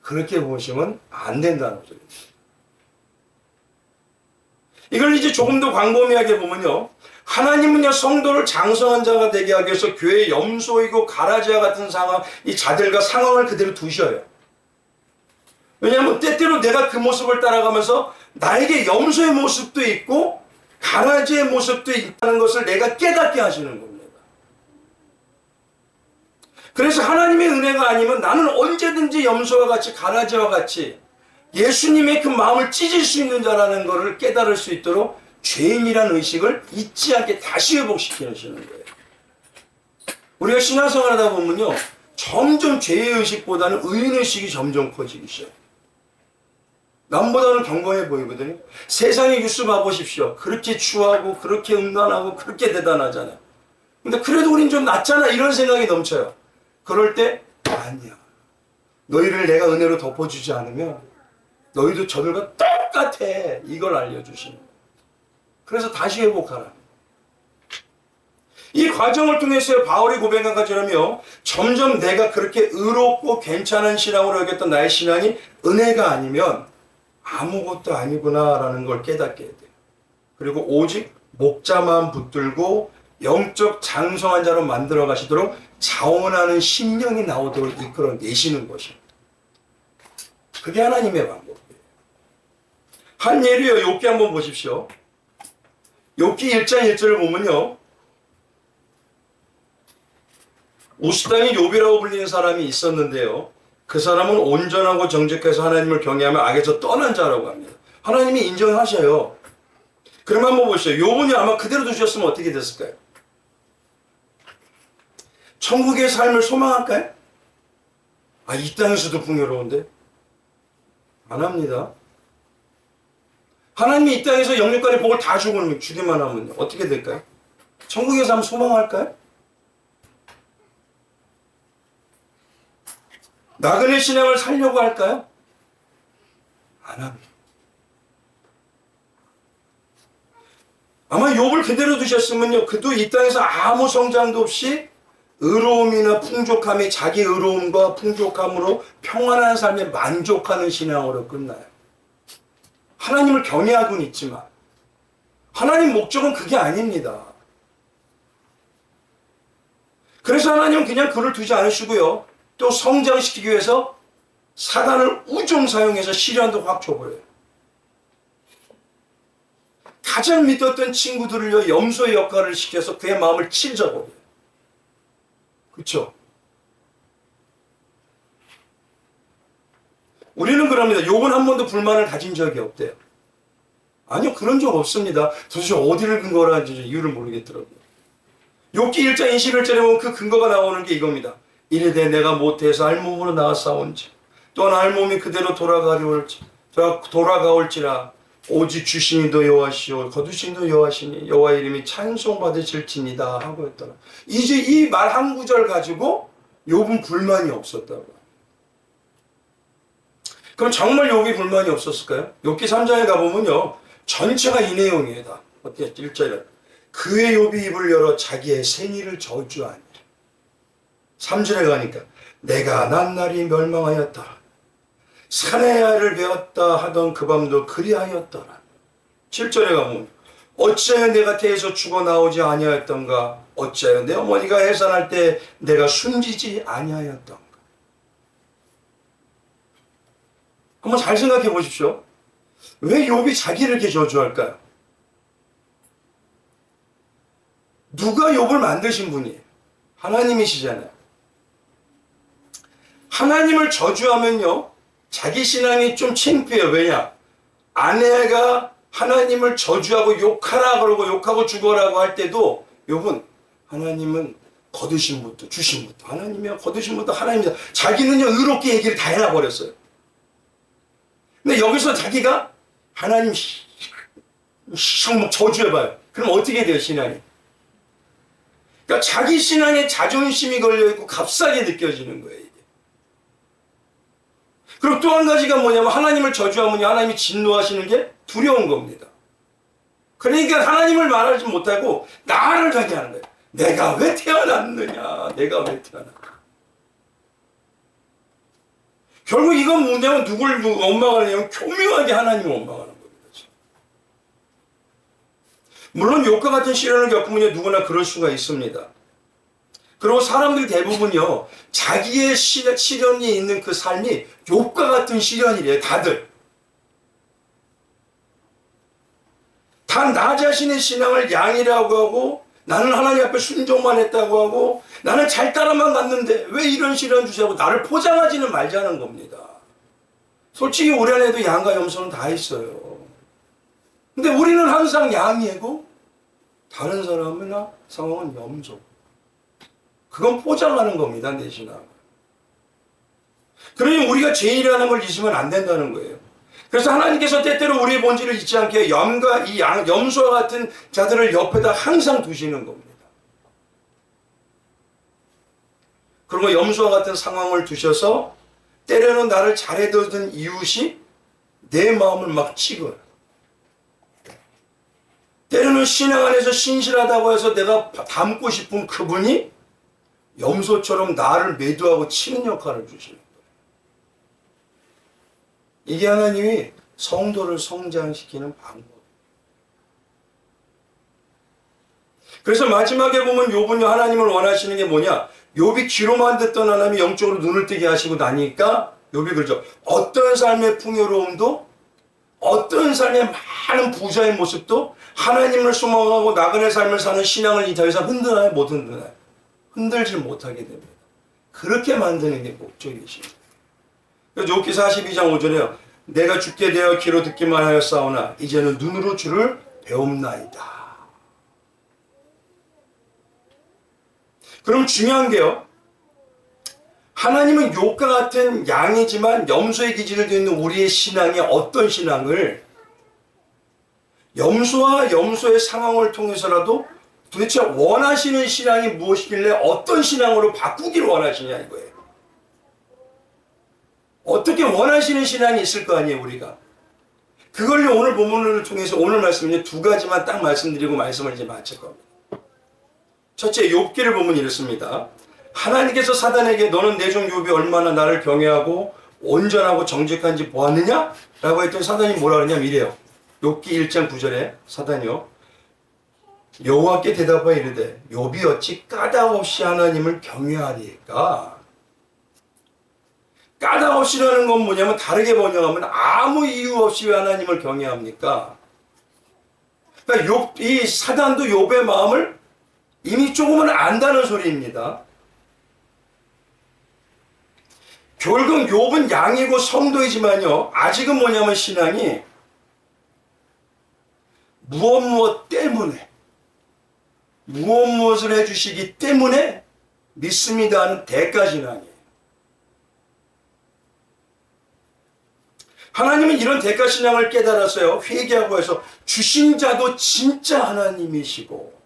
그렇게 보시면 안 된다는 소리입니다. 이걸 이제 조금 더 광범위하게 보면요, 하나님은요, 성도를 장성한 자가 되게 하기 위해서 교회의 염소이고 가라지와 같은 상황, 이 자들과 상황을 그대로 두셔요. 왜냐하면 때때로 내가 그 모습을 따라가면서 나에게 염소의 모습도 있고 가라지의 모습도 있다는 것을 내가 깨닫게 하시는 겁니다. 그래서 하나님의 은혜가 아니면 나는 언제든지 염소와 같이 가라지와 같이 예수님의 그 마음을 찢을 수 있는 자라는 것을 깨달을 수 있도록 죄인이라는 의식을 잊지 않게 다시 회복시키시는 거예요. 우리가 신앙생활 하다 보면요, 점점 죄의식보다는 의인의식이 점점 커지기 시작해요. 남보다는 경건해 보이거든요. 세상의 뉴스 봐보십시오. 그렇게 추하고 그렇게 음란하고 그렇게 대단하잖아요. 근데 그래도 우린 좀 낫잖아, 이런 생각이 넘쳐요. 그럴 때 아니야, 너희를 내가 은혜로 덮어주지 않으면 너희도 저들과 똑같아, 이걸 알려주시는 거예요. 그래서 다시 회복하라. 이 과정을 통해서 바울이 고백한 것처럼요, 점점 내가 그렇게 의롭고 괜찮은 신앙으로 여겼던 나의 신앙이 은혜가 아니면 아무것도 아니구나라는 걸 깨닫게 돼요. 그리고 오직 목자만 붙들고 영적 장성한 자로 만들어 가시도록 자원하는 심령이 나오도록 이끌어 내시는 것입니다. 그게 하나님의 방법이에요. 한 예로요, 욥기 한번 보십시오. 욥기 1장 1절을 보면요, 우스당이 욥이라고 불리는 사람이 있었는데요. 그 사람은 온전하고 정직해서 하나님을 경외하며 악에서 떠난 자라고 합니다. 하나님이 인정하셔요. 그러면 한번 보시죠. 욥은요 아마 그대로 두셨으면 어떻게 됐을까요? 천국의 삶을 소망할까요? 아, 이 땅에서도 풍요로운데? 안 합니다. 하나님이 이 땅에서 영육간의 복을 다 주기만 하면요 어떻게 될까요? 천국의 삶 소망할까요? 나그네 신앙을 살려고 할까요? 안 합니다. 아마 욥을 그대로 두셨으면요 그도 이 땅에서 아무 성장도 없이 의로움이나 풍족함이 자기 의로움과 풍족함으로 평안한 삶에 만족하는 신앙으로 끝나요. 하나님을 경외하고는 있지만 하나님 목적은 그게 아닙니다. 그래서 하나님은 그냥 그를 두지 않으시고요 또 성장시키기 위해서 사단을 우종 사용해서 시련도 확 줘버려요. 가장 믿었던 친구들을요 염소의 역할을 시켜서 그의 마음을 찢어버려요. 그렇죠? 우리는 그럽니다. 욥은 한 번도 불만을 가진 적이 없대요. 아니요, 그런 적 없습니다. 도대체 어디를 근거로 하는지 이유를 모르겠더라고요. 욥기 1장 21절에 보면 그 근거가 나오는 게 이겁니다. 이르되 내가 못해서 알몸으로 나아싸운지 또한 알몸이 그대로 돌아가올지라 오직 주신이도 여호와시오 거두신이도 여호와시니 여호와 이름이 찬송받으실지니다 하고 했더라. 이제 이 말 한 구절 가지고 욥은 불만이 없었다고. 그럼 정말 욥이 불만이 없었을까요? 욥기 3장에 가보면요 전체가 이 내용이에요. 다. 어떻게 1절에 그의 욥이 입을 열어 자기의 생일을 저주하니 3절에 가니까 내가 낱날이 멸망하였다. 사내야를 배웠다 하던 그 밤도 그리하였더라. 7절에 가면 어찌하여 내가 태에서 죽어 나오지 아니하였던가 어찌하여 내 어머니가 해산할 때 내가 숨지지 아니하였던가. 한번 잘 생각해 보십시오. 왜 욥이 자기를 이렇게 저주할까요? 누가 욥을 만드신 분이에요? 하나님이시잖아요. 하나님을 저주하면요 자기 신앙이 좀 창피해요. 왜냐? 아내가 하나님을 저주하고 욕하라 그러고 욕하고 죽어라고 할 때도 욥은 하나님은 거두신 분도 주신 분도 하나님이야 거두신 분도 하나님이다. 자기는요 의롭게 얘기를 다 해놔버렸어요. 근데 여기서 자기가 하나님 저주해봐요. 그럼 어떻게 돼요 신앙이? 그러니까 자기 신앙에 자존심이 걸려있고 값싸게 느껴지는 거예요. 그리고 또 한 가지가 뭐냐면 하나님을 저주하면 하나님이 진노하시는 게 두려운 겁니다. 그러니까 하나님을 말하지 못하고 나를 가게 하는 거예요. 내가 왜 태어났느냐. 내가 왜 태어났느냐. 결국 이건 뭐냐면 누굴 원망하느냐면 교묘하게 하나님을 원망하는 겁니다. 물론 욥과 같은 시련을 겪으면 누구나 그럴 수가 있습니다. 그리고 사람들 대부분요 자기의 시련이 있는 그 삶이 욥과 같은 시련이래요. 다들 다 나 자신의 신앙을 양이라고 하고 나는 하나님 앞에 순종만 했다고 하고 나는 잘 따라만 갔는데 왜 이런 시련 주시고 나를 포장하지는 말자는 겁니다. 솔직히 우리 안에도 양과 염소는 다 있어요. 근데 우리는 항상 양이고 다른 사람이나 상황은 염소. 그건 포장하는 겁니다. 내 신앙. 그러니 우리가 죄인이라는 걸 잊으면 안 된다는 거예요. 그래서 하나님께서 때때로 우리의 본질을 잊지 않게 염과 이 염소와 같은 자들을 옆에다 항상 두시는 겁니다. 그리고 염소와 같은 상황을 두셔서 때로는 나를 잘해두던 이웃이 내 마음을 막 찍어요. 때로는 신앙 안에서 신실하다고 해서 내가 닮고 싶은 그분이 염소처럼 나를 매도하고 치는 역할을 주시는 거예요. 이게 하나님이 성도를 성장시키는 방법. 그래서 마지막에 보면 욥은요 하나님을 원하시는 게 뭐냐? 욥이 귀로만 듣던 하나님이 영적으로 눈을 뜨게 하시고 나니까 욥이 그러죠. 어떤 삶의 풍요로움도 어떤 삶의 많은 부자의 모습도 하나님을 소망하고 나그네 삶을 사는 신앙을 더 이상 흔드나요? 못 흔드나요? 흔들지 못하게 됩니다. 그렇게 만드는 게 목적이십니다. 욥기 42장 5절에요. 내가 죽게 되어 귀로 듣기만 하였사오나 이제는 눈으로 주를 배움나이다. 그럼 중요한 게요. 하나님은 욥과 같은 양이지만 염소의 기질을 띠는 우리의 신앙이 어떤 신앙을 염소와 염소의 상황을 통해서라도 도대체 원하시는 신앙이 무엇이길래 어떤 신앙으로 바꾸기를 원하시냐 이거예요. 어떻게 원하시는 신앙이 있을 거 아니에요 우리가. 그걸 오늘 본문을 통해서 오늘 말씀은 두 가지만 딱 말씀드리고 말씀을 이제 마칠 겁니다. 첫째, 욥기를 보면 이렇습니다. 하나님께서 사단에게 너는 내 종 욥이 얼마나 나를 경외하고 온전하고 정직한지 보았느냐? 라고 했더니 사단이 뭐라 그러냐면 이래요. 욥기 1장 9절에 사단이요. 여호와께 대답하여 이르되 욥이 어찌 까닭 없이 하나님을 경외하리까? 까닭 없이라는 건 뭐냐면 다르게 번역하면 아무 이유 없이 왜 하나님을 경외합니까? 그러니까 이 사단도 욥의 마음을 이미 조금은 안다는 소리입니다. 결국 욥은 양이고 성도이지만요. 아직은 뭐냐면 신앙이 무엇 때문에 무엇을 해주시기 때문에 믿습니다 하는 대가 신앙이에요. 하나님은 이런 대가 신앙을 깨달았어요. 회개하고 해서 주신 자도 진짜 하나님이시고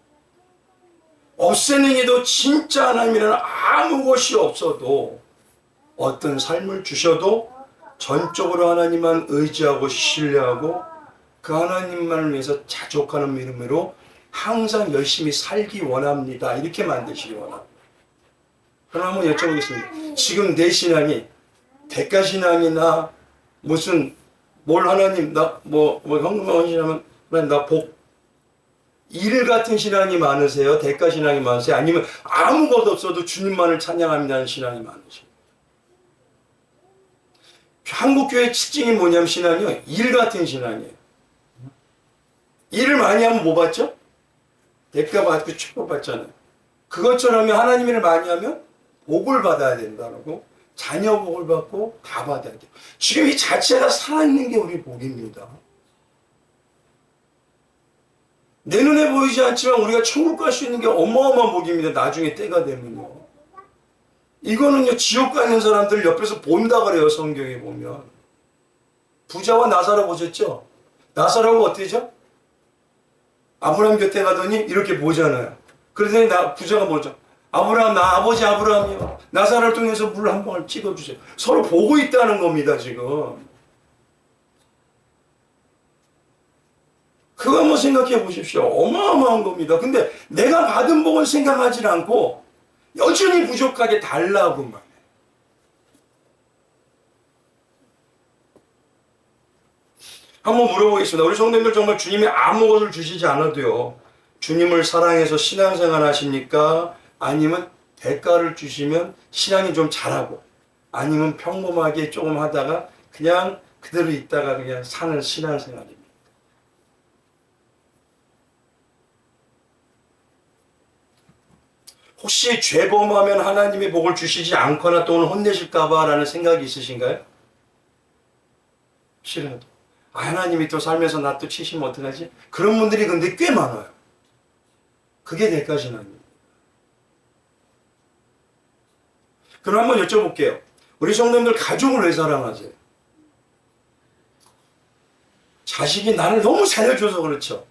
없애는 이도 진짜 하나님이라는 아무 것이 없어도 어떤 삶을 주셔도 전적으로 하나님만 의지하고 신뢰하고 그 하나님만을 위해서 자족하는 믿음으로 항상 열심히 살기 원합니다. 이렇게 만드시기 원합니다. 그럼 한번 여쭤보겠습니다. 지금 내 신앙이 대가 신앙이나 무슨 뭘 하나님 현금만 신앙하면 하나님 나 복 일 같은 신앙이 많으세요? 대가 신앙이 많으세요? 아니면 아무것도 없어도 주님만을 찬양합니다는 신앙이 많으세요? 한국교회의 특징이 뭐냐면 신앙이요. 일 같은 신앙이에요. 일을 많이 하면 뭐 받죠? 대가 받고 축복 받잖아요. 그것처럼 하나님 일을 많이 하면 복을 받아야 된다고 자녀 복을 받고 다 받아야 돼요. 지금 이 자체가 살아있는 게 우리 복입니다. 내 눈에 보이지 않지만 우리가 천국 갈 수 있는 게 어마어마한 복입니다. 나중에 때가 되면요. 이거는요, 지옥 가는 사람들 옆에서 본다 그래요, 성경에 보면. 부자와 나사로 보셨죠? 나사로가 어때죠? 아브라함 곁에 가더니 이렇게 보잖아요. 그러더니 부자가 뭐죠? 아브라함, 나 아버지 아브라함이요. 나사로를 통해서 물 한 방울 찍어주세요. 서로 보고 있다는 겁니다, 지금. 그거 한번 생각해 보십시오. 어마어마한 겁니다. 근데 내가 받은 복은 생각하지 않고 여전히 부족하게 달라고만 해. 한번 물어보겠습니다. 우리 성도님들 정말 주님이 아무것을 주시지 않아도요. 주님을 사랑해서 신앙생활 하십니까? 아니면 대가를 주시면 신앙이 좀 잘하고 아니면 평범하게 조금 하다가 그냥 그대로 있다가 그냥 사는 신앙생활입니다. 혹시 죄범하면 하나님의 복을 주시지 않거나 또는 혼내실까봐 라는 생각이 있으신가요? 싫어도. 하나님이 또 살면서 나 또 치시면 어떡하지? 그런 분들이 근데 꽤 많아요. 그게 대가 신앙입니다. 그럼 한번 여쭤볼게요. 우리 성도님들 가족을 왜 사랑하세요? 자식이 나를 너무 잘해줘서 그렇죠.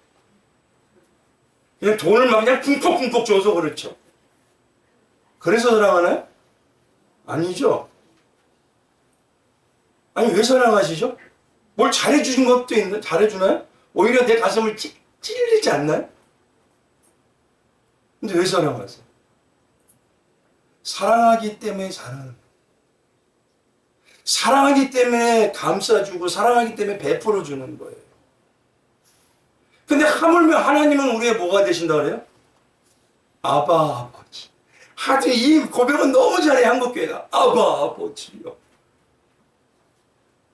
그냥 돈을 막 그냥 쿵퍽쿵퍽 줘서 그렇죠. 그래서 사랑하나요? 아니죠. 아니 왜 사랑하시죠? 뭘 잘해주신 것도 있나요? 잘해주나요? 오히려 내 가슴을 찔리지 않나요? 근데 왜 사랑하세요? 사랑하기 때문에 사랑하는 거예요. 사랑하기 때문에 감싸주고 사랑하기 때문에 베풀어주는 거예요. 근데 하물며 하나님은 우리의 뭐가 되신다 그래요? 아바 아버지. 하여튼 이 고백은 너무 잘해 한국교회가. 아바 아버지요.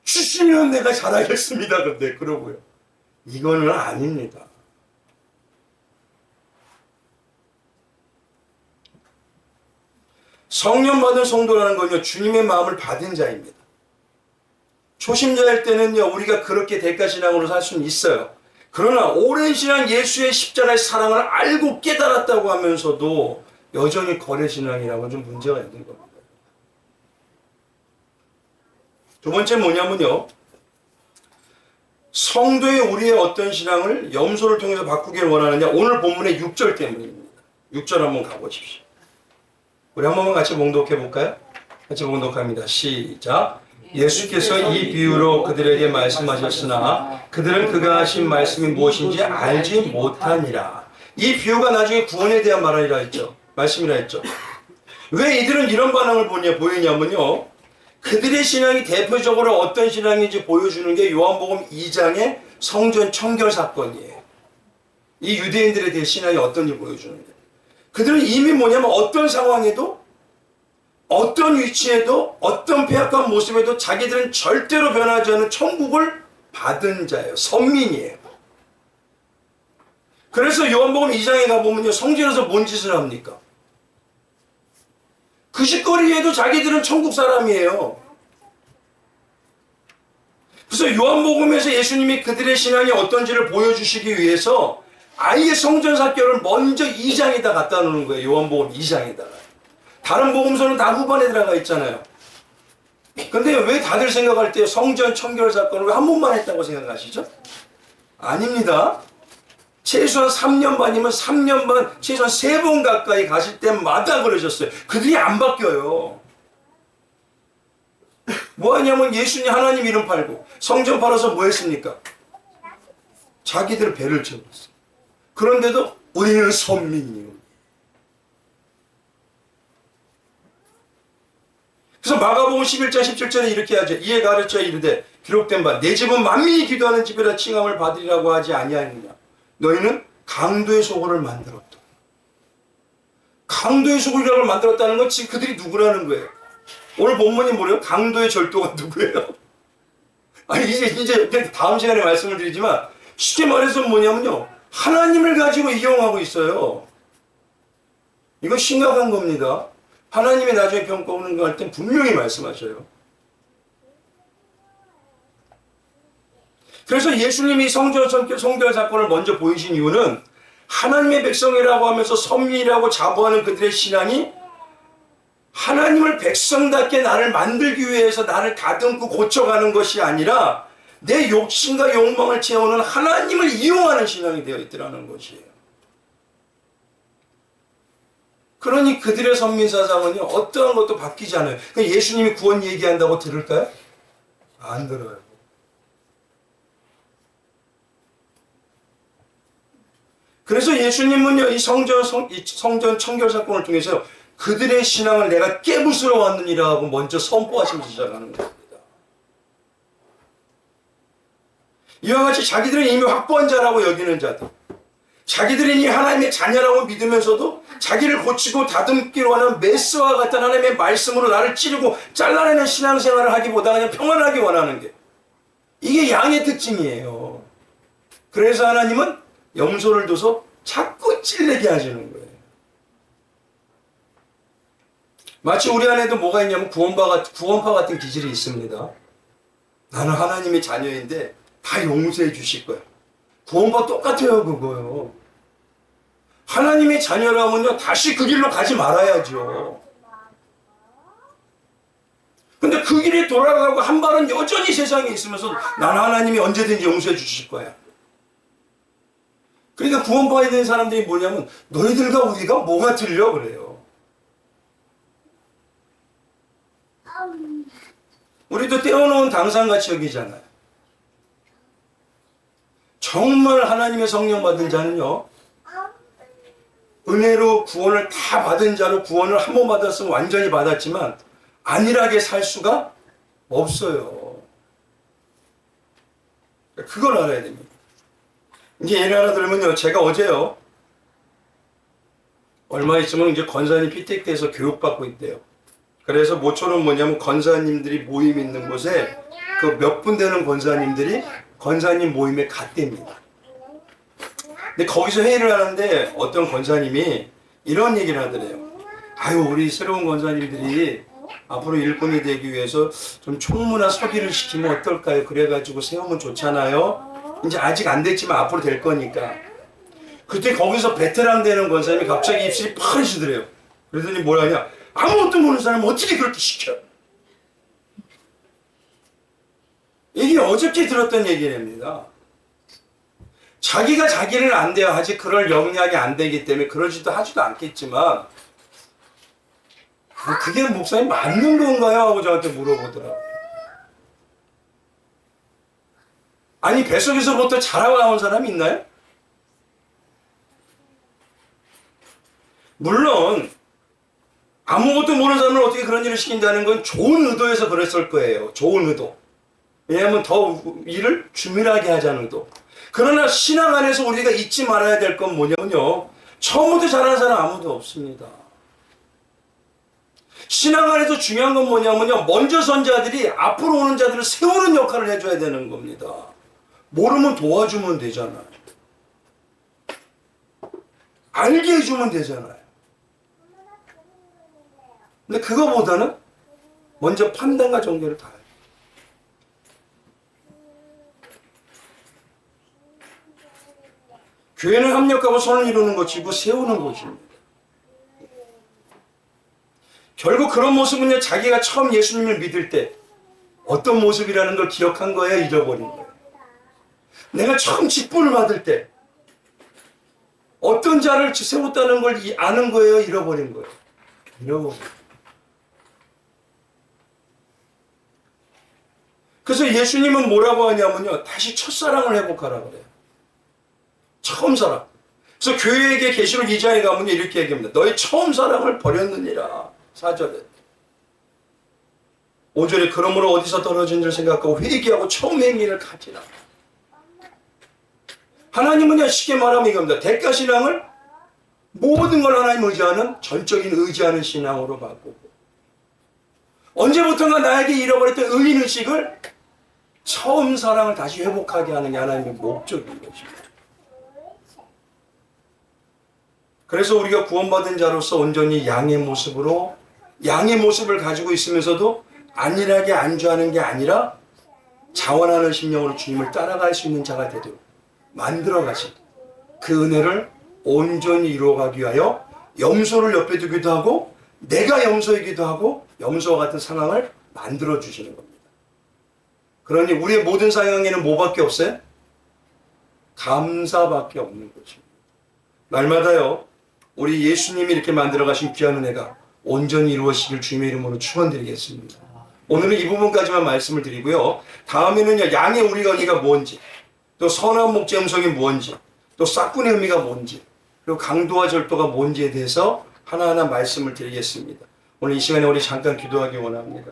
주시면 내가 잘하겠습니다. 근데 그러고요. 이거는 아닙니다. 성령 받은 성도라는 건요, 주님의 마음을 받은 자입니다. 초심자일 때는요, 우리가 그렇게 대가신앙으로 살 수는 있어요. 그러나 오랜 시간 예수의 십자가의 사랑을 알고 깨달았다고 하면서도 여전히 거래신앙이라고 좀 문제가 있는 겁니다. 두 번째 뭐냐면요, 성도의 우리의 어떤 신앙을 염소를 통해서 바꾸기를 원하느냐. 오늘 본문의 6절 때문입니다. 6절 한번 가보십시오. 우리 한 번만 같이 봉독해 볼까요? 같이 봉독합니다. 시작. 예수께서 이 비유로 그들에게 말씀하셨으나 그들은 그가 하신 말씀이 무엇인지 알지 못하니라. 이 비유가 나중에 구원에 대한 말씀이라 했죠. 왜 이들은 이런 반응을 보이냐면요, 그들의 신앙이 대표적으로 어떤 신앙인지 보여주는 게 요한복음 2장의 성전 청결 사건이에요. 이 유대인들에 대해 신앙이 어떤지 보여주는 거예요. 그들은 이미 뭐냐면 어떤 상황에도, 어떤 위치에도, 어떤 폐악한 모습에도 자기들은 절대로 변하지 않는 천국을 받은 자예요. 선민이에요. 그래서 요한복음 2장에 가보면요, 성전에서 뭔 짓을 합니까? 그 시거리에도 자기들은 천국 사람이에요. 그래서 요한복음에서 예수님이 그들의 신앙이 어떤지를 보여주시기 위해서 아예 성전 사건을 먼저 2장에다 갖다 놓는 거예요. 요한복음 2장에다가. 다른 복음서는 다 후반에 들어가 있잖아요. 근데 왜 다들 생각할 때 성전 청결 사건을 왜 한 번만 했다고 생각하시죠? 아닙니다. 최소한 3년 반이면 3년 반, 최소한 3번 가까이 가실 때마다 그러셨어요. 그들이 안 바뀌어요. 뭐 하냐면 예수님 하나님 이름 팔고 성전 팔아서 뭐 했습니까? 자기들 배를 채웠어요. 그런데도 우리는 선민이요. 그래서 마가복음 11장 17절에 이렇게 하죠. 이에 가르쳐 이르되 기록된 바 내 집은 만민이 기도하는 집이라 칭함을 받으리라고 하지 아니하느냐. 너희는 강도의 소굴을 만들었다. 강도의 소굴이라고 만들었다는 건 지금 그들이 누구라는 거예요? 오늘 본문이 뭐래요? 강도의 절도가 누구예요? 아니 이제 다음 시간에 말씀을 드리지만 쉽게 말해서 뭐냐면요, 하나님을 가지고 이용하고 있어요. 이거 심각한 겁니다. 하나님이 나중에 평가 오는 거 할 땐 분명히 말씀하셔요. 그래서 예수님이 성결 사건을 먼저 보이신 이유는 하나님의 백성이라고 하면서 선민이라고 자부하는 그들의 신앙이 하나님을 백성답게 나를 만들기 위해서 나를 다듬고 고쳐가는 것이 아니라 내 욕심과 욕망을 채우는 하나님을 이용하는 신앙이 되어 있더라는 것이에요. 그러니 그들의 선민사상은요, 어떠한 것도 바뀌지 않아요. 예수님이 구원 얘기한다고 들을까요? 안 들어요. 그래서 예수님은요, 이 성전 청결 사건을 통해서 그들의 신앙을 내가 깨부수러 왔느니라 하고 먼저 선포하시면서 시작하는 겁니다. 이와 같이 자기들은 이미 확보한 자라고 여기는 자들, 자기들이 이 하나님의 자녀라고 믿으면서도 자기를 고치고 다듬기로 하는 메스와 같은 하나님의 말씀으로 나를 찌르고 잘라내는 신앙생활을 하기보다 그냥 평안하게 원하는 게, 이게 양의 특징이에요. 그래서 하나님은 염소를 둬서 자꾸 찔리게 하시는 거예요. 마치 우리 안에도 뭐가 있냐면 구원파 같은 기질이 있습니다. 나는 하나님의 자녀인데 다 용서해 주실 거야. 구원파 똑같아요, 그거요. 하나님의 자녀라면요, 다시 그 길로 가지 말아야죠. 근데 그 길에 돌아가고 한 발은 여전히 세상에 있으면서 난 하나님이 언제든지 용서해 주실 거야. 그러니까 구원받아야 되는 사람들이 뭐냐면 너희들과 우리가 뭐가 틀려 그래요. 우리도 떼어놓은 당상같이 여기잖아요. 정말 하나님의 성령 받은 자는요, 은혜로 구원을 다 받은 자로 구원을 한 번 받았으면 완전히 받았지만 안일하게 살 수가 없어요. 그걸 알아야 됩니다. 이제 예를 하나 들면요, 제가 어제요, 얼마 있으면 이제 권사님 피택돼서 교육받고 있대요. 그래서 모초는 뭐냐면 권사님들이 모임 있는 곳에 그 몇 분 되는 권사님들이 권사님 모임에 갔답니다. 근데 거기서 회의를 하는데 어떤 권사님이 이런 얘기를 하더래요. 아유, 우리 새로운 권사님들이 앞으로 일꾼이 되기 위해서 좀 총무나 서기를 시키면 어떨까요? 그래가지고 세우면 좋잖아요. 이제 아직 안 됐지만 앞으로 될 거니까. 그때 거기서 베테랑 되는 권사님이 갑자기 입술이 파래지더래요. 그러더니 뭐라냐? 아무것도 모르는 사람은 어떻게 그렇게 시켜? 이게 어저께 들었던 얘기랍니다. 자기가 자기를 안 돼요. 아직 그럴 역량이 안 되기 때문에 그러지도 하지도 않겠지만 그게 목사님 맞는 건가요? 하고 저한테 물어보더라고요. 아니 뱃속에서부터 자라고 나온 사람이 있나요? 물론 아무것도 모르는 사람을 어떻게 그런 일을 시킨다는 건 좋은 의도에서 그랬을 거예요. 좋은 의도. 왜냐하면 더 일을 주밀하게 하자는 의도. 그러나 신앙 안에서 우리가 잊지 말아야 될 건 뭐냐면요. 처음부터 잘하는 사람 아무도 없습니다. 신앙 안에서 중요한 건 뭐냐면요. 먼저 선 자들이 앞으로 오는 자들을 세우는 역할을 해줘야 되는 겁니다. 모르면 도와주면 되잖아요. 알게 해주면 되잖아요. 근데 그거보다는 먼저 판단과 정결을 다 해요. 교회는 합력하고 선을 이루는 것이고 세우는 것입니다. 결국 그런 모습은요, 자기가 처음 예수님을 믿을 때 어떤 모습이라는 걸 기억한 거예요, 잊어버린 거예요. 내가 처음 직분을 받을 때 어떤 자를 세웠다는 걸 아는 거예요, 잃어버린 거예요. 잃어버린 거예요. 그래서 예수님은 뭐라고 하냐면요, 다시 첫사랑을 회복하라 그래요. 처음 사랑. 그래서 교회에게 계시록 2장에 가면 이렇게 얘기합니다. 너희 처음 사랑을 버렸느니라. 4절에. 5절에 그러므로 어디서 떨어진 줄 생각하고 회개하고 처음 행위를 가지라. 하나님은요, 쉽게 말하면 이겁니다. 대가신앙을 모든 걸 하나님 의지하는 전적인 의지하는 신앙으로 바꾸고, 언제부턴가 나에게 잃어버렸던 의인의식을 처음 사랑을 다시 회복하게 하는 게 하나님의 목적인 것입니다. 그래서 우리가 구원받은 자로서 온전히 양의 모습으로, 양의 모습을 가지고 있으면서도 안일하게 안주하는 게 아니라 자원하는 심령으로 주님을 따라갈 수 있는 자가 되도록 만들어 가신 그 은혜를 온전히 이루어가기 위하여 염소를 옆에 두기도 하고 내가 염소이기도 하고 염소와 같은 상황을 만들어 주시는 겁니다. 그러니 우리의 모든 상황에는 뭐밖에 없어요? 감사밖에 없는 것입니다. 날마다요, 우리 예수님이 이렇게 만들어 가신 귀한 은혜가 온전히 이루어지길 주님의 이름으로 축원드리겠습니다. 오늘은 이 부분까지만 말씀을 드리고요. 다음에는요, 양의 우리 의미가 뭔지, 또 선한 목자 음성이 뭔지, 또 싹군의 의미가 뭔지, 그리고 강도와 절도가 뭔지에 대해서 하나하나 말씀을 드리겠습니다. 오늘 이 시간에 우리 잠깐 기도하기 원합니다.